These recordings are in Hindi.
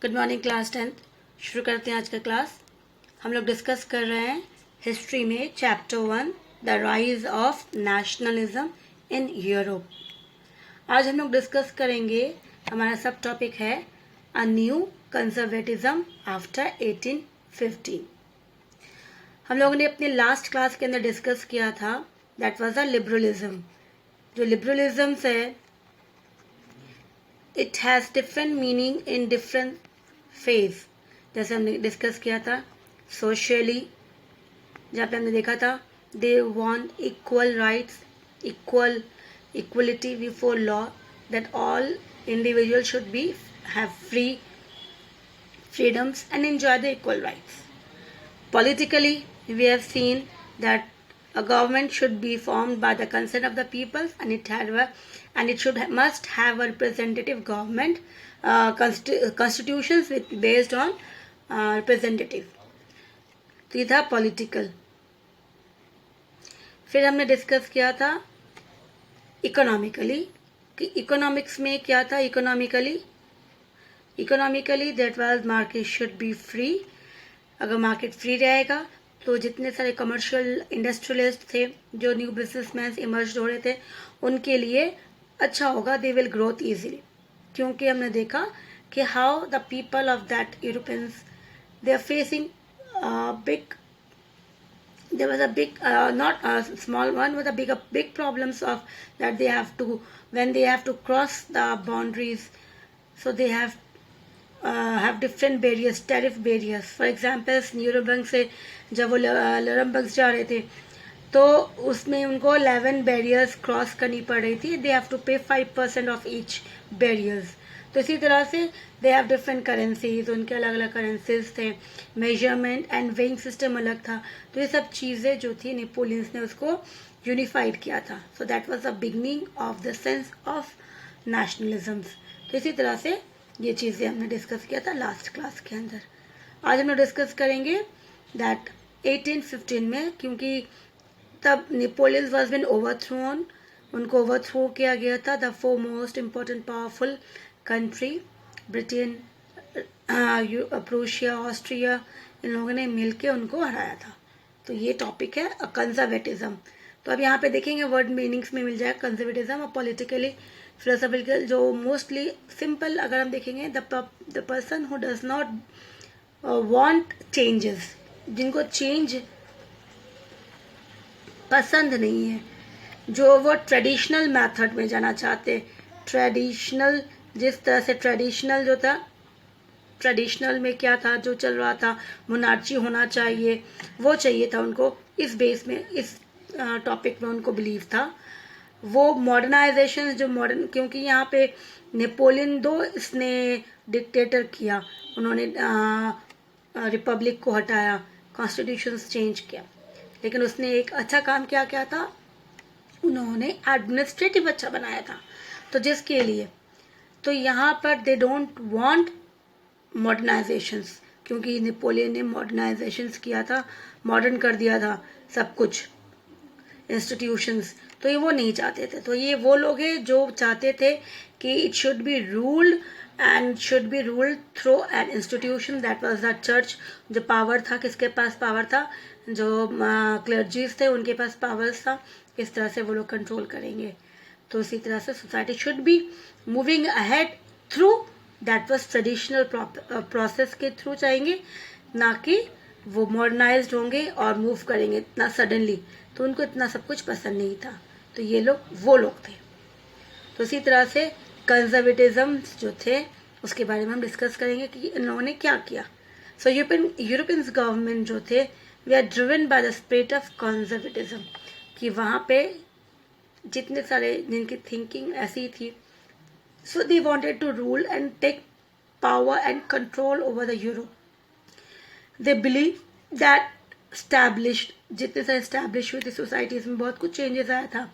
Good morning class 10। शुरू करते हैं आज का क्लास। हम लोग डिस्कस कर रहे हैं हिस्ट्री में chapter 1 the rise of nationalism in Europe. आज हम लोग डिस्कस करेंगे, हमारा सब टॉपिक है अ न्यू कंजर्वेटिज्म आफ्टर 1815। हम लोगों ने अपने लास्ट क्लास के अंदर डिस्कस किया था दैट वाज अ लिबरलिज्म। जो लिबरलिज्म है it has different meaning in different phase. जैसे हमने डिस्कस किया था सोशली, जहाँ पे हमने देखा था they want equal rights, equality before law, that all individual should be have freedoms and enjoy the equal rights. Politically, we have seen that a government should be formed by the consent of the people, and it must have a representative government, constitutions based on representative. तो ये था पॉलिटिकल। फिर हमने डिस्कस किया था इकोनॉमिकली कि इकोनॉमिक्स में क्या था। Economically that was market should be free. अगर मार्केट फ्री रहेगा तो जितने सारे कमर्शियल इंडस्ट्रियलिस्ट थे, जो न्यू बिजनेसमैन इमर्ज हो रहे थे, उनके लिए अच्छा होगा, दे विल ग्रोथ इजीली। क्योंकि हमने देखा कि how the people of that Europeans they are facing big, there was a big not a small one, but a big problems of that they have to, when they have to cross the boundaries, so they have different barriers, tariff barriers. For example, न्यूरोबंग से जब वो लरमबर्ग जा रहे थे तो उसमें उनको 11 बैरियर्स क्रॉस करनी पड़ रही थी। दे हैव टू पे 5% ऑफ ईच बैरियर्स। तो इसी तरह से दे हैव डिफरेंट करेंसीज, उनके अलग अलग करेंसीज थे, मेजरमेंट एंड वेइंग सिस्टम अलग था। तो ये सब चीज़ें जो थी नेपोलियंस ने उसको यूनिफाइड किया था। So that was the beginning of the sense of nationalisms. तो इसी तरह से ये चीज़ें हमने डिस्कस किया था लास्ट क्लास के अंदर। आज हम लोग डिस्कस करेंगे दैट 1815 में, क्योंकि तब नेपोलियन वॉज बिन ओवरथ्रोन, उनको ओवरथ्रो किया गया था। The 4 most important powerful country Britain, Prussia, Austria, इन लोगों ने मिलके उनको हराया था। तो ये टॉपिक है कंजर्वेटिज्म। तो अब यहाँ पे देखेंगे वर्ड मीनिंग्स में मिल जाएगा कंजर्वेटिज्म और पॉलिटिकली फिलोसॉफिकल। जो मोस्टली सिंपल अगर हम देखेंगे, the person who does not want changes, जिनको चेंज पसंद नहीं है, जो वो ट्रेडिशनल मेथड में जाना चाहते, ट्रेडिशनल, जिस तरह से ट्रेडिशनल जो था, ट्रेडिशनल में क्या था जो चल रहा था, मोनार्ची होना चाहिए, वो चाहिए था उनको। इस बेस में, इस टॉपिक में उनको बिलीव था। वो मॉडर्नाइजेशन, जो मॉडर्न, क्योंकि यहाँ पे नेपोलियन दो इसने डिक्टेटर किया, उन्होंने रिपब्लिक को हटाया, कॉन्स्टिट्यूशन चेंज किया, लेकिन उसने एक अच्छा काम क्या था, उन्होंने एडमिनिस्ट्रेटिव अच्छा बनाया था। तो जिसके लिए, तो यहाँ पर दे डोंट वांट मॉडर्नाइजेशंस, क्योंकि नेपोलियन ने मॉडर्नाइजेशंस किया था, मॉडर्न कर दिया था सब कुछ, इंस्टीट्यूशंस। तो ये वो नहीं चाहते थे। तो ये वो लोग हैं जो चाहते थे कि it should be ruled and should be ruled through an institution, that was the church. जो पावर था, किसके पास पावर था, जो क्लर्जीज थे उनके पास पावर्स था। इस तरह से वो लोग कंट्रोल करेंगे। तो इसी तरह से society should be moving ahead through that was traditional process के थ्रू चाहेंगे, ना कि वो मॉडर्नाइज्ड होंगे और मूव करेंगे इतना सडनली। तो उनको इतना सब कुछ पसंद नहीं था। तो ये लोग वो लोग थे। तो इसी तरह से कंजर्वेटिज्म जो थे उसके बारे में हम डिस्कस करेंगे कि इन्होंने क्या किया। सो यूरोपियन गवर्नमेंट जो थे, we are driven by the spirit of conservatism, कि वहाँ पे जितने सारे जिनकी थिंकिंग ऐसी थी, so they wanted to rule and take power and control over the Europe. They believe that established, जितने सारे स्टैब्लिश हुई थी सोसाइटीज में, बहुत कुछ चेंजेस आया था।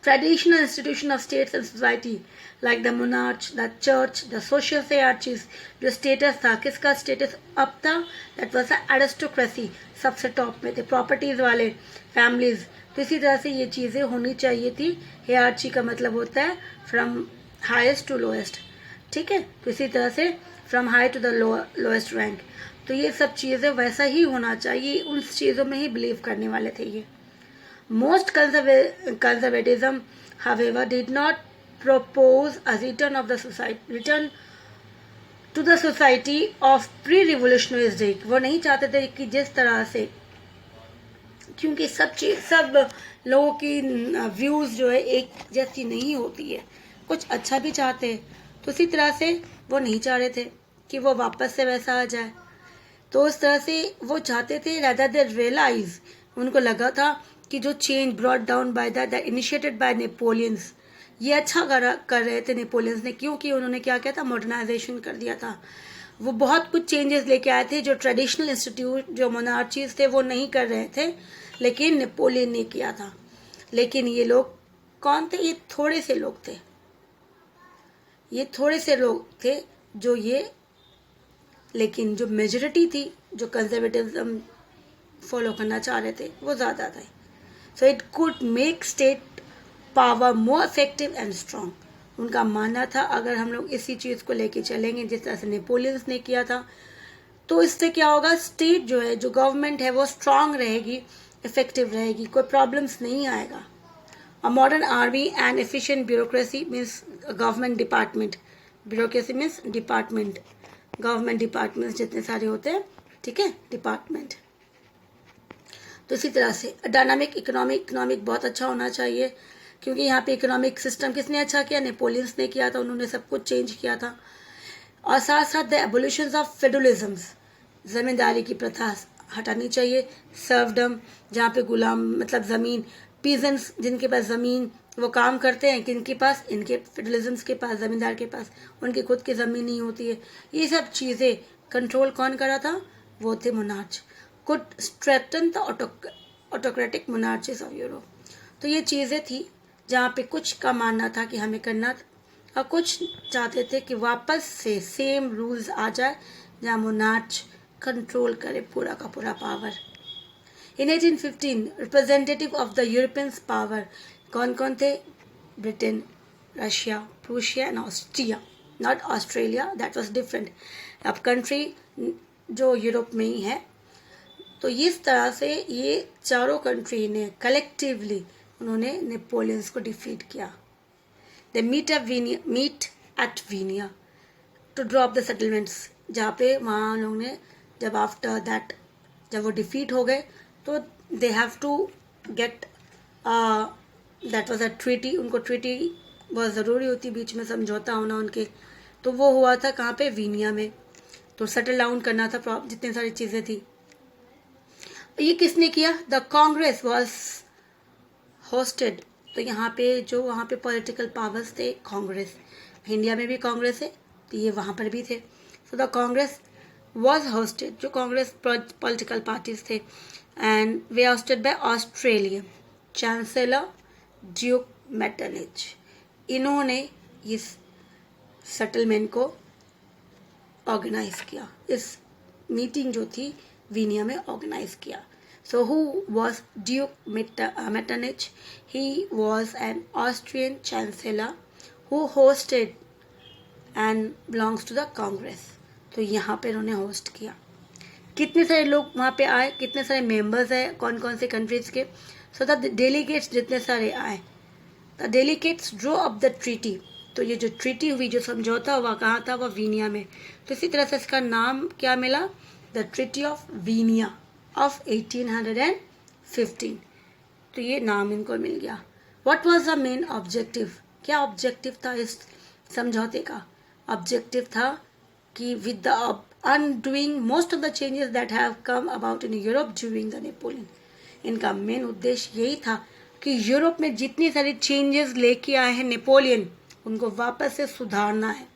Traditional institution of states and society like the monarch, the church, the social hierarchies, जो स्टेटस था, किसका स्टेटस अप था, दैट वाज द एरिस्टोक्रेसी, सबसे टॉप में थे, प्रॉपर्टीज वाले फैमिलीज। तो इसी तरह से ये चीज़ें होनी चाहिए थी। हायरार्ची का मतलब होता है फ्रॉम हाईएस्ट टू लोएस्ट। ठीक है। तो इसी तरह से from high to the lowest rank, तो ये सब चीज़ें वैसा ही होना चाहिए, उन चीज़ों में ही बिलीव करने वाले थे ये। Most conservatism however did not propose a return to the society of pre-revolutionary day। वो नहीं चाहते थे कि जिस तरह से, क्योंकि सब लोगों की व्यूज़ जो है एक जैसी नहीं होती है, कुछ अच्छा भी चाहते हैं, तो इसी तरह से वो नहीं चाह रहे थे कि वो वापस से वैसा आ जाए। तो उस तरह से वो चाहते थे, रादर दे रियलाइज, उनको लगा था कि जो change brought down by the initiated by Napoleons, ये अच्छा कर रहे थे नेपोलियंस ने, क्योंकि उन्होंने क्या किया था, मॉडर्नाइजेशन कर दिया था। वो बहुत कुछ चेंजेस लेके आए थे जो ट्रेडिशनल इंस्टीट्यूट, जो मोनार्चीज थे वो नहीं कर रहे थे, लेकिन नेपोलियन ने किया था। लेकिन ये लोग कौन थे? ये थोड़े से लोग थे, ये थोड़े से लोग थे जो ये, लेकिन जो मेजोरिटी थी जो कंजर्वेटिज्म फॉलो करना चाह रहे थे वो ज़्यादा थे। So it could make state power more effective and strong. उनका मानना था अगर हम लोग इसी चीज़ को लेके चलेंगे जिस तरह से नेपोलियंस ने किया था, तो इससे क्या होगा, स्टेट जो है, जो गवर्नमेंट है वो स्ट्रांग रहेगी, इफेक्टिव रहेगी, कोई प्रॉब्लम्स नहीं आएगा। A modern army and efficient bureaucracy means government department, bureaucracy means department, government departments जितने सारे होते हैं, ठीक है, डिपार्टमेंट। तो इसी तरह से डायनामिक इकोनॉमिक बहुत अच्छा होना चाहिए, क्योंकि यहाँ पे इकोनॉमिक सिस्टम किसने अच्छा किया, नेपोलियंस ने किया था, उन्होंने सब कुछ चेंज किया था। और साथ साथ द एबोल्यूशन ऑफ फेडरलिज्म, जमींदारी की प्रथा हटानी चाहिए, सर्वडम, जहाँ पे गुलाम मतलब ज़मीन, पीजेंट्स जिनके पास ज़मीन वो काम करते हैं, किनके पास, इनके फेडरलिज्म के पास, ज़मींदार के पास, उनकी खुद की ज़मीन नहीं होती है। ये सब चीज़ें कंट्रोल कौन करा था, वो थे monarch. Could strengthen the autocratic monarchies of Europe. तो ये चीज़ें थी जहाँ पे कुछ का मानना था कि हमें करना था, और कुछ चाहते थे कि वापस से सेम रूल्स आ जाए जहाँ मोनार्च कंट्रोल करे पूरा का पूरा power. In 1815 representative of the European power कौन कौन थे, Britain, Russia, Prussia and Austria, not Australia, that was different. अब कंट्री जो यूरोप में ही है, तो इस तरह से ये चारों कंट्री ने कलेक्टिवली उन्होंने नेपोलियंस को डिफीट किया। They meet at Vienna to drop the settlements, जहाँ पे वहाँ लोग ने जब आफ्टर दैट, जब वो डिफीट हो गए, तो they have to get that was a treaty, उनको ट्रीटी बहुत ज़रूरी होती, बीच में समझौता होना उनके, तो वो हुआ था कहाँ पे, वीनिया में। तो सेटल डाउन करना था जितनी सारी चीज़ें थी। ये किसने किया, द कांग्रेस वॉज होस्टेड। तो यहाँ पे जो वहाँ पे पॉलिटिकल पावर्स थे, कांग्रेस, इंडिया में भी कांग्रेस है, तो ये वहाँ पर भी थे। So the congress was hosted, जो कांग्रेस पॉलिटिकल पार्टीज थे, एंड वे hosted by Australia chancellor duke Metternich. इन्होंने इस सेटलमेंट को ऑर्गेनाइज किया, इस मीटिंग जो थी वीनिया में ऑर्गेनाइज किया। So who was Duke Metternich? He was an Austrian chancellor who hosted and belongs to the Congress. तो यहाँ पे उन्होंने होस्ट किया। कितने सारे लोग वहाँ पे आए, कितने सारे मेंबर्स आए, कौन कौन से कंट्रीज के, सो द डेलीगेट्स जितने सारे आए, the delegates draw up the treaty. तो ये जो ट्रीटी हुई, जो समझौता हुआ, कहाँ था, वह वीनिया में। तो इसी तरह से इसका नाम क्या मिला, द ट्रीटी ऑफ वीनिया ऑफ 1815। तो ये नाम इनको मिल गया। What was the main objective, क्या ऑब्जेक्टिव था इस समझौते का? ऑब्जेक्टिव था कि with the undoing most of the changes that have come about in Europe during the Napoleon. इनका मेन उद्देश्य यही था कि यूरोप में जितनी सारी चेंजेस लेके आए हैं नेपोलियन, उनको वापस से सुधारना है।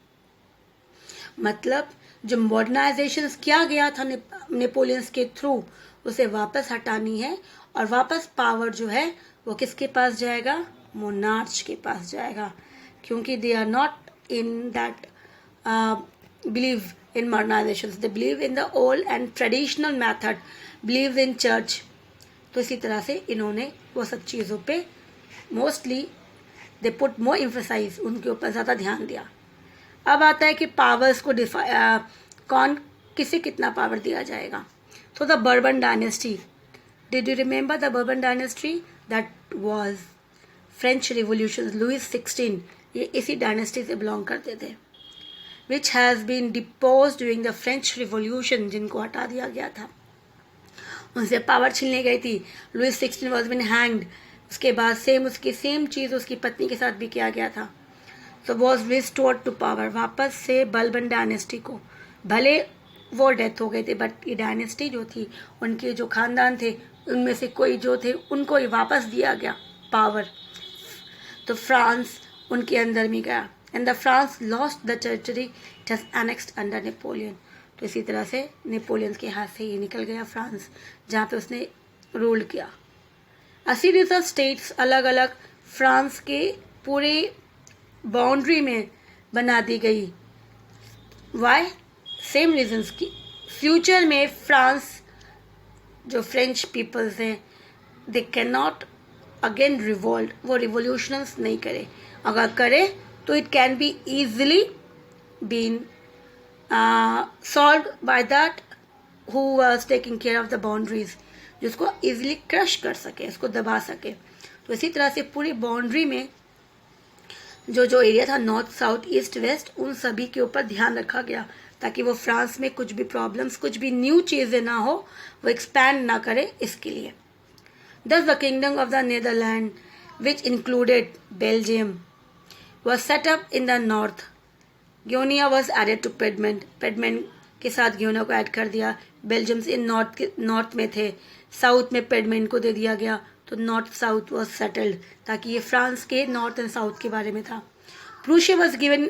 मतलब जो मॉडर्नाइजेशन किया गया था नेपोलियंस के थ्रू, उसे वापस हटानी है, और वापस पावर जो है वो किसके पास जाएगा, मोनार्च के पास जाएगा, क्योंकि they are not in that believe in modernisation, they believe in the old and traditional method, believe in church. तो इसी तरह से इन्होंने वो सब चीज़ों पे mostly they put more emphasise, उनके ऊपर ज़्यादा ध्यान दिया। अब आता है कि पावर्स को कौन किसे कितना पावर दिया जाएगा. तो the Bourbon dynasty, did you remember the Bourbon dynasty? That was French revolution. Louis 16 ये इसी डायनेस्टी से बिलोंग करते थे. Which has been depose during the French revolution, जिनको हटा दिया गया था, उनसे पावर छीनने गई थी. Louis 16 was been hanged. उसके बाद सेम चीज़ उसकी पत्नी के साथ भी किया गया था. So was restored to power, वापस से बर्बन डायनेस्टी को, भले वो डेथ हो गए थे बट ये डायनेस्टी जो थी, उनके जो खानदान थे उनमें से कोई जो थे उनको ही वापस दिया गया पावर. तो फ्रांस उनके अंदर में गया. And the France lost the territory it has annexed under Napoleon. तो इसी तरह से नेपोलियन के हाथ से ये निकल गया फ्रांस, जहाँ पे उसने रूल किया. 80 स्टेट्स अलग अलग फ्रांस के पूरे बाउंड्री में बना दी गई. वाई? सेम रीजंस की फ्यूचर में फ्रांस जो फ्रेंच पीपल्स हैं they can not again revolt, वो रिवोल्यूशंस नहीं करे. अगर करे तो it can be easily been solve by that who was taking care of the boundaries, जिसको इजिली क्रश कर सके, इसको दबा सके. तो इसी तरह से पूरी बाउंड्री में जो एरिया था नॉर्थ साउथ ईस्ट वेस्ट, उन सभी के ऊपर ध्यान रखा गया ताकि वो फ्रांस में कुछ भी प्रॉब्लम्स, कुछ भी न्यू चीज़ें ना हो, वो एक्सपैंड ना करे, इसके लिए. Thus the kingdom of the Netherlands, which included Belgium, was set up in the north. Guiana was added to Piedmont. Piedmont के साथ गियोना को ऐड कर दिया. बेल्जियम से नॉर्थ में थे, साउथ में पेडमेंट को दे दिया गया. तो नॉर्थ साउथ वॉज सेटल्ड, ताकि ये फ्रांस के नॉर्थ एंड साउथ के बारे में था. Prussia was given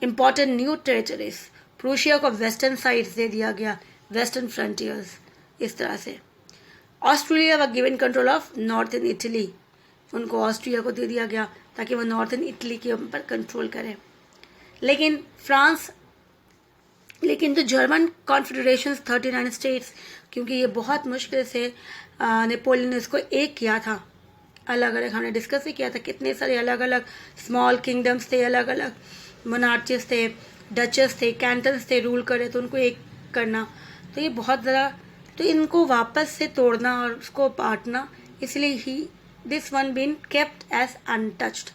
important new territories. Prussia को वेस्टर्न साइड्स दे दिया गया, वेस्टर्न फ्रंटियर्स, इस तरह से. ऑस्ट्रेलिया व given control of northern Italy. उनको ऑस्ट्रिया को दे दिया गया ताकि वो नॉर्थन इटली के ऊपर कंट्रोल करें. लेकिन जो जर्मन कॉन्फेडरेशन 39 स्टेट्स, क्योंकि ये बहुत मुश्किल से नेपोलियन ने इसको एक किया था, अलग अलग हमने डिस्कस भी किया था, कितने सारे अलग अलग स्मॉल किंगडम्स थे, अलग अलग मोनार्चीज थे, डचेस थे, कैंटन्स थे रूल करे, तो उनको एक करना, तो ये बहुत ज़्यादा, तो इनको वापस से तोड़ना और उसको बांटना, इसलिए ही this one been kept as untouched,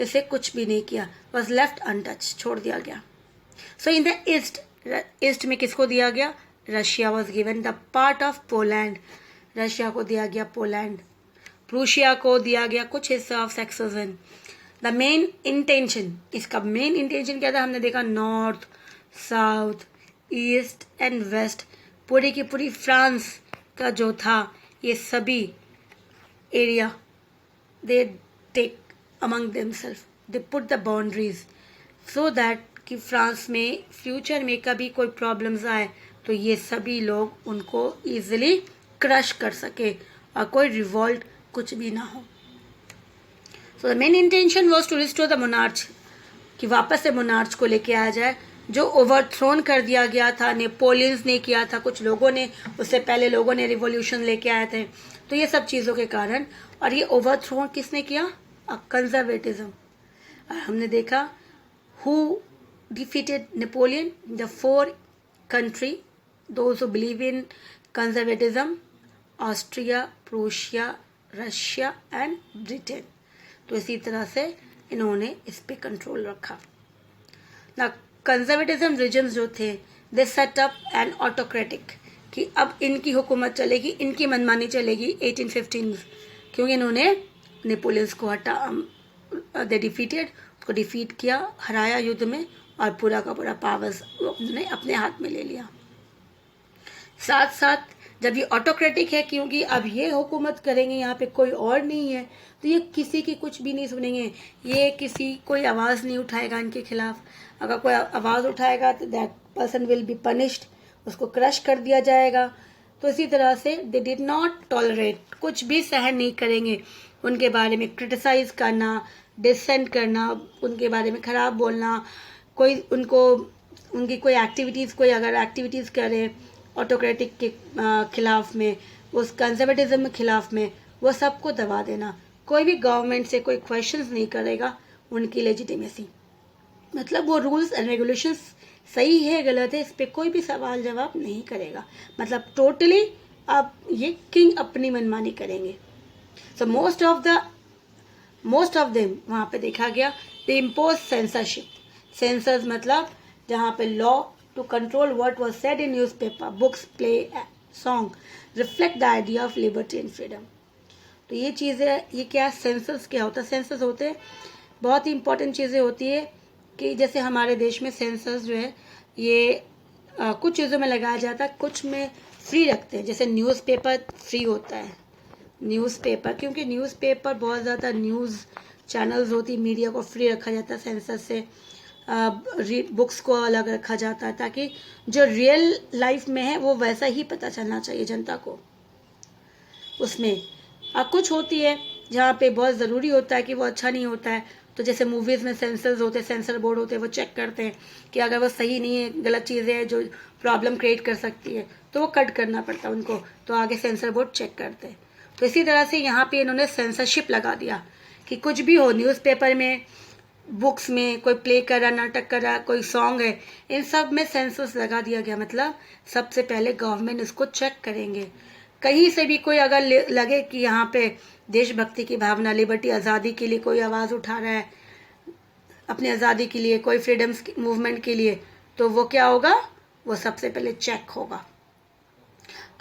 इसे कुछ भी नहीं किया, वॉज लेफ्ट अनटच, छोड़ दिया गया. सो इन द ईस्ट में किसको दिया गया? Russia was given the part of Poland. Russia को दिया गया पोलैंड. प्रूशिया को दिया गया कुछ हिस्सा of Saxon. The main intention, इसका मेन इंटेंशन क्या था? हमने देखा north south east and west, पूरी की पूरी फ्रांस का जो था, ये सभी area they take among themselves, they put the boundaries so that कि फ्रांस में फ्यूचर में कभी कोई प्रॉब्लम्स आए तो ये सभी लोग उनको इजीली क्रश कर सके और कोई रिवॉल्ट कुछ भी ना हो. So the main intention was to restore the monarch, कि वापस से मोनार्च को लेके आया जाए, जो ओवरथ्रोन कर दिया गया था. नेपोलियंस ने किया था, कुछ लोगों ने, उससे पहले लोगों ने रिवॉल्यूशन लेके आए थे. तो ये सब चीज़ों के कारण, और ये ओवरथ्रोन किसने किया? कंजर्वेटिज्म. हमने देखा who defeated Napoleon, the 4 country, those who believe in conservatism, Austria, Prussia, Russia and Britain. तो इसी तरह से इन्होंने इस पे कंट्रोल रखा. ना कंजर्वेटिज्म रीजन्स जो थे, दे सेट अप एन ऑटोक्रेटिक, कि अब इनकी हुकूमत चलेगी, इनकी मनमानी चलेगी 1815, क्योंकि इन्होंने नेपोलियंस को दे डिफीटेड, उसको डिफीट किया, हराया युद्ध में, और पूरा का पूरा पावर्स उन्होंने अपने हाथ में ले लिया. साथ साथ जब ये ऑटोक्रेटिक है, क्योंकि अब ये हुकूमत करेंगे, यहाँ पे कोई और नहीं है, तो ये किसी की कुछ भी नहीं सुनेंगे, ये किसी कोई आवाज़ नहीं उठाएगा इनके खिलाफ. अगर कोई आवाज़ उठाएगा तो that person will be punished, उसको क्रश कर दिया जाएगा. तो इसी तरह से दे डिड नॉट टॉलरेट, कुछ भी सहन नहीं करेंगे. उनके बारे में क्रिटिसाइज करना, डिसेंट करना, उनके बारे में ख़राब बोलना, कोई उनकी कोई एक्टिविटीज़, कोई अगर एक्टिविटीज़ करे ऑटोक्रेटिक के खिलाफ में, उस कंजर्वेटिज्म के खिलाफ में, वो सबको दबा देना. कोई भी गवर्नमेंट से कोई क्वेश्चंस नहीं करेगा उनकी लेजिटिमेसी. मतलब वो रूल्स एंड रेगुलेशंस सही है गलत है इस पर कोई भी सवाल जवाब नहीं करेगा, मतलब टोटली आप ये किंग अपनी मनमानी करेंगे। सो मोस्ट ऑफ देम वहाँ पे देखा गया दे इम्पोज सेंसरशिप। सेंसर्स मतलब जहाँ पे law to control what was said in newspaper, books, play, song reflect the idea of liberty and freedom. तो ये चीज़ें, ये क्या सेंसर्स क्या होता है? सेंसर्स होते हैं बहुत ही इंपॉर्टेंट चीज़ें होती है कि जैसे हमारे देश में सेंसर्स जो है ये कुछ चीज़ों में लगाया जाता है, कुछ में फ्री रखते हैं। जैसे न्यूज़पेपर फ्री होता है, न्यूज़पेपर, क्योंकि न्यूज़पेपर बहुत ज़्यादा न्यूज़ चैनल्स होती, मीडिया को फ्री रखा जाता है सेंसर से। बुक्स को अलग रखा जाता है ताकि जो रियल लाइफ में है वो वैसा ही पता चलना चाहिए जनता को। उसमें कुछ होती है जहाँ पे बहुत ज़रूरी होता है कि वो अच्छा नहीं होता है, तो जैसे मूवीज़ में सेंसर्स होते हैं, सेंसर बोर्ड होते हैं, वो चेक करते हैं कि अगर वो सही नहीं है, गलत चीज़ें हैं जो प्रॉब्लम क्रिएट कर सकती है, तो वो कट करना पड़ता है उनको, तो आगे सेंसर बोर्ड चेक करते हैं। तो इसी तरह से यहाँ पे इन्होंने सेंसरशिप लगा दिया कि कुछ भी हो, न्यूज़पेपर में, बुक्स में, कोई प्ले कर रहा, नाटक कर रहा, कोई सॉन्ग है, इन सब में सेंसर्स लगा दिया गया। मतलब सबसे पहले गवर्नमेंट इसको चेक करेंगे। कहीं से भी कोई अगर लगे कि यहाँ पे देशभक्ति की भावना, लिबर्टी, आज़ादी के लिए कोई आवाज़ उठा रहा है, अपनी आज़ादी के लिए, कोई फ्रीडम्स मूवमेंट के लिए, तो वो क्या होगा, वो सबसे पहले चेक होगा।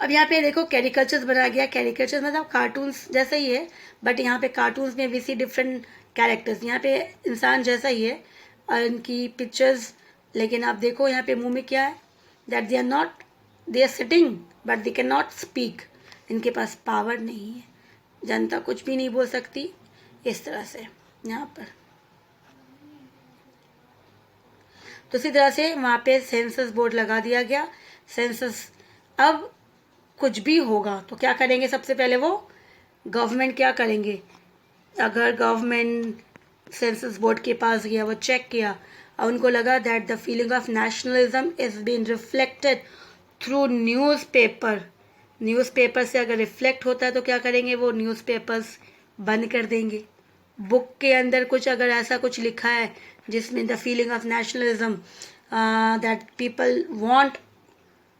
अब यहाँ पे देखो कैरिकेचर्स बनाया गया। कैरिकेचर्स मतलब कार्टून्स जैसा ही है, बट यहाँ पे कार्टून्स में वी सी डिफरेंट कैरेक्टर्स। यहाँ पे इंसान जैसा ही है और इनकी पिक्चर्स, लेकिन आप देखो यहाँ पे मुंह में क्या है, that they are sitting but they can not speak. इनके पास पावर नहीं है, जनता कुछ भी नहीं बोल सकती, इस तरह से यहाँ पर। तो इसी तरह से वहाँ पे सेंसस बोर्ड लगा दिया गया। सेंसस, अब कुछ भी होगा तो क्या करेंगे, सबसे पहले वो गवर्नमेंट क्या करेंगे, अगर गवर्नमेंट सेंसस बोर्ड के पास गया, वो चेक किया और उनको लगा that the feeling of nationalism is been reflected through newspaper. Newspaper से अगर रिफ्लेक्ट होता है तो क्या करेंगे, वो न्यूज़पेपर्स बंद कर देंगे। बुक के अंदर कुछ अगर ऐसा कुछ लिखा है जिसमें the feeling of nationalism, that people want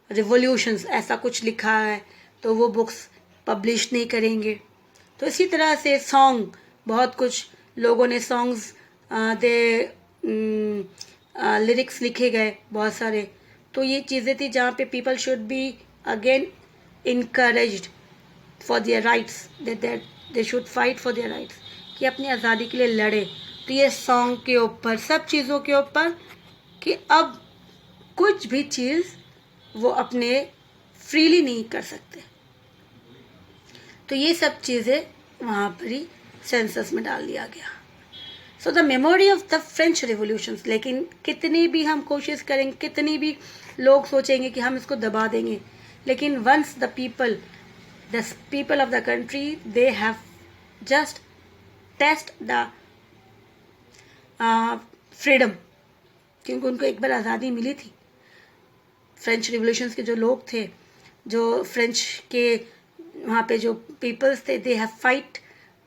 revolutions, ऐसा कुछ लिखा है, तो वो बुक्स पब्लिश नहीं करेंगे। तो इसी तरह से सॉन्ग, बहुत कुछ लोगों ने सॉन्ग्स दे लिरिक्स लिखे गए बहुत सारे, तो ये चीज़ें थी जहाँ पे people should be again encouraged for their rights, they should fight for their rights, कि अपनी आज़ादी के लिए लड़े। तो ये सॉन्ग के ऊपर, सब चीज़ों के ऊपर, कि अब कुछ भी चीज़ वो अपने फ्रीली नहीं कर सकते। तो ये सब चीज़ें वहाँ पर ही सेंसस में डाल दिया गया। So the memory of the French revolutions, लेकिन कितनी भी हम कोशिश करेंगे, कितनी भी लोग सोचेंगे कि हम इसको दबा देंगे, लेकिन once the people of the country, they have just test the freedom, क्योंकि उनको एक बार आज़ादी मिली थी। फ्रेंच रिवोल्यूशंस के जो लोग थे, जो फ्रेंच के वहाँ पे जो पीपल्स थे, they have fight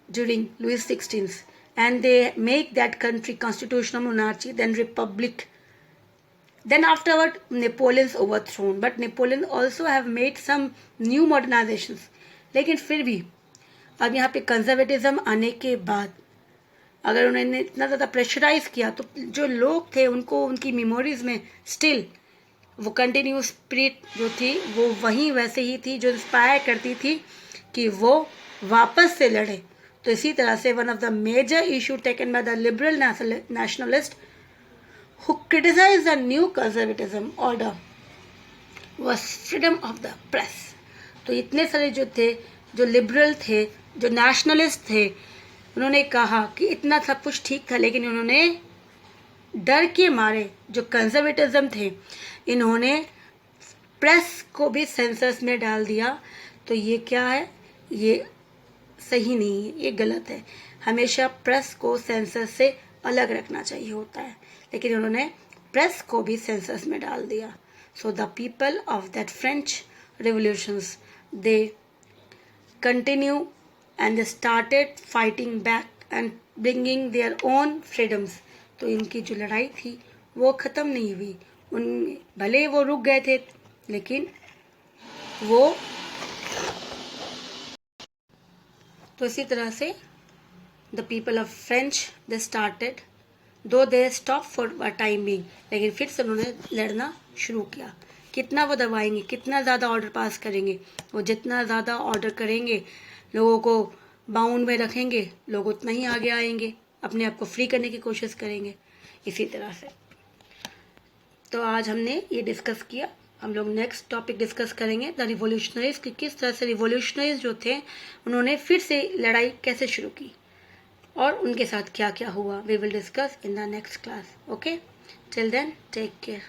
during Louis 16 and they make that country constitutional monarchy, then republic, then afterward Napoleon's overthrown, but Napoleon also have made some new modernizations। लेकिन फिर भी अब यहाँ पे कंजर्वेटिज्म आने के बाद अगर उन्होंने इतना ज़्यादा प्रेशराइज किया, तो जो लोग थे उनको उनकी मेमोरीज में स्टिल वो कंटिन्यू स्पिरिट जो थी वो वहीं वैसे ही थी, जो इंस्पायर करती थी कि वो वापस से लड़े। तो इसी तरह से one of the major issue taken by the liberal nationalist who criticise the new conservatism order was freedom of the press. तो इतने सारे जो थे, जो लिबरल थे, जो नेशनलिस्ट थे, उन्होंने कहा कि इतना सब कुछ ठीक था, लेकिन उन्होंने डर के मारे, जो कंजर्वेटिज्म थे, इन्होंने प्रेस को भी सेंसस में डाल दिया। तो ये क्या है, ये सही नहीं है, ये गलत है। हमेशा प्रेस को सेंसस से अलग रखना चाहिए होता है, लेकिन उन्होंने प्रेस को भी सेंसस में डाल दिया। So the people of that French revolutions, they continue and they started fighting back and bringing their own freedoms. तो इनकी जो लड़ाई थी वो ख़त्म नहीं हुई। उन भले वो रुक गए थे, लेकिन वो तो इसी तरह से the people of French they started, though they stop for a time being, लेकिन फिर से उन्होंने लड़ना शुरू किया। कितना वो दबाएंगे, कितना ज़्यादा ऑर्डर पास करेंगे, वो जितना ज़्यादा ऑर्डर करेंगे, लोगों को बाउंड में रखेंगे, लोग उतना ही आगे आएंगे, अपने आप को फ्री करने की कोशिश करेंगे। इसी तरह से तो आज हमने ये डिस्कस किया। हम लोग नेक्स्ट टॉपिक डिस्कस करेंगे द रिवोल्यूशनरीज, कि किस तरह से रिवोल्यूशनरीज जो थे उन्होंने फिर से लड़ाई कैसे शुरू की और उनके साथ क्या क्या हुआ। We will discuss in the next class. Okay, till then take care.